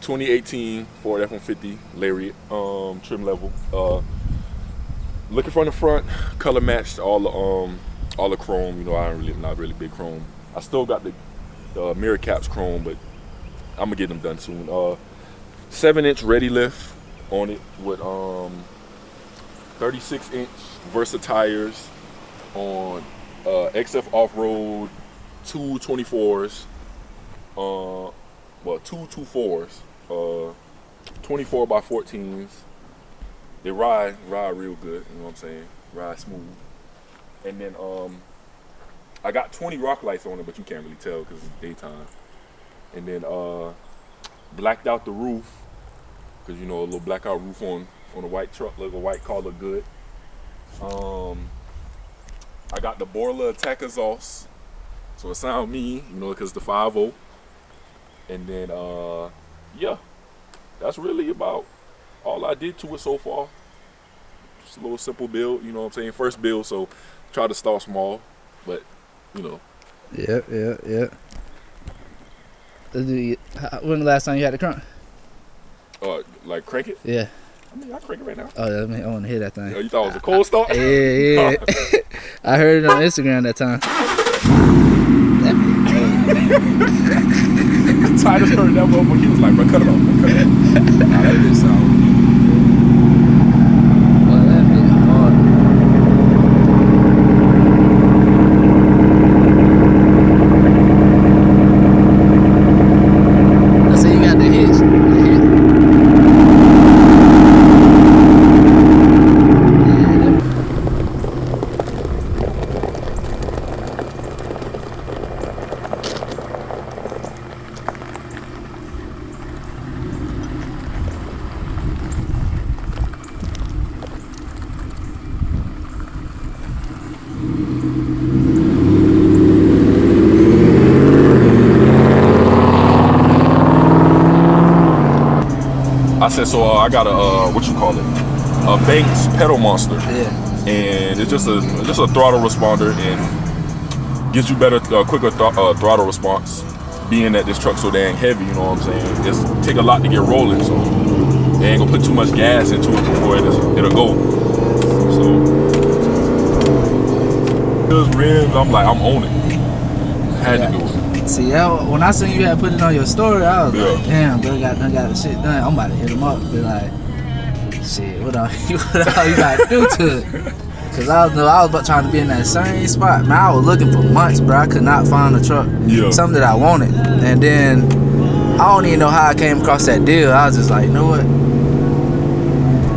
2018 Ford F-150 Lariat trim level. Looking from the front, color matched all the chrome. You know, I'm not really big chrome. I still got the mirror caps chrome, but I'm gonna get them done soon. 7-inch ReadyLift on it with 36-inch Versatyres on XF Offroad 224s. Well, 224s. 24 by 14s. They ride real good, you know what I'm saying? Ride smooth. And then I got 20 rock lights on it, but you can't really tell because it's daytime. And then blacked out the roof, because you know a little blackout roof on a white truck, like a white car look good. I got the Borla Atak exhaust, so it sound mean, you know, because the 5.0. And then yeah, that's really about all I did to it so far. Just a little simple build, you know what I'm saying? First build, so try to start small, but you know. Yeah. When the last time you had to crank? Like crank it? Yeah. I mean, I crank it right now. Oh, I want to hear that thing. Oh, you thought it was a cold start? Yeah. I heard it on Instagram that time. Titus heard that motherfucker. He was like, bro, cut it off. Nah, that did sound. Well, that bit hard. I see you got the hitch. I said, so I got a what you call it, a Banks pedal monster. Yeah. And it's just a throttle responder and gives you better, quicker throttle response. Being that this truck's so dang heavy, you know what I'm saying? It's take a lot to get rolling, so they ain't gonna put too much gas into it before it'll go. So those rims, I'm like, I'm on it. Had to do it. See, when I seen you had put it on your story, I was like, damn, bro, got the shit done. I'm about to hit him up, be like, shit, what all you gotta do to it? Cause I was about trying to be in that same spot. Man, I was looking for months, bro. I could not find a truck, something that I wanted. And then I don't even know how I came across that deal. I was just like, you know what?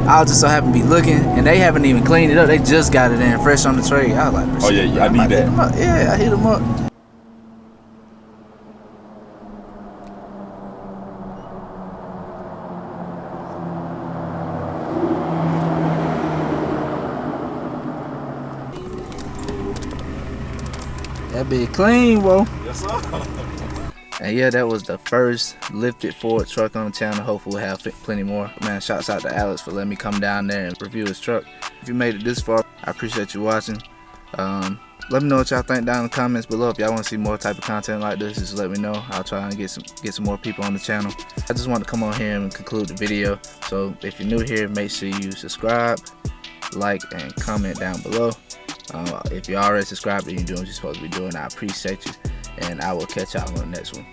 I was just so happy to be looking, and they haven't even cleaned it up. They just got it in fresh on the tray. I was like, oh yeah, I need that. Yeah, I hit him up. That be clean, bro. Yes, sir. And yeah, that was the first lifted Ford truck on the channel. Hopefully we'll have plenty more. Man, shouts out to Alex for letting me come down there and review his truck. If you made it this far, I appreciate you watching. Let me know what y'all think down in the comments below. If y'all want to see more type of content like this, just let me know. I'll try and get some more people on the channel. I just want to come on here and conclude the video. So if you're new here, make sure you subscribe, like, and comment down below. If you already subscribed and you're doing what you're supposed to be doing, I appreciate you, and I will catch y'all on the next one.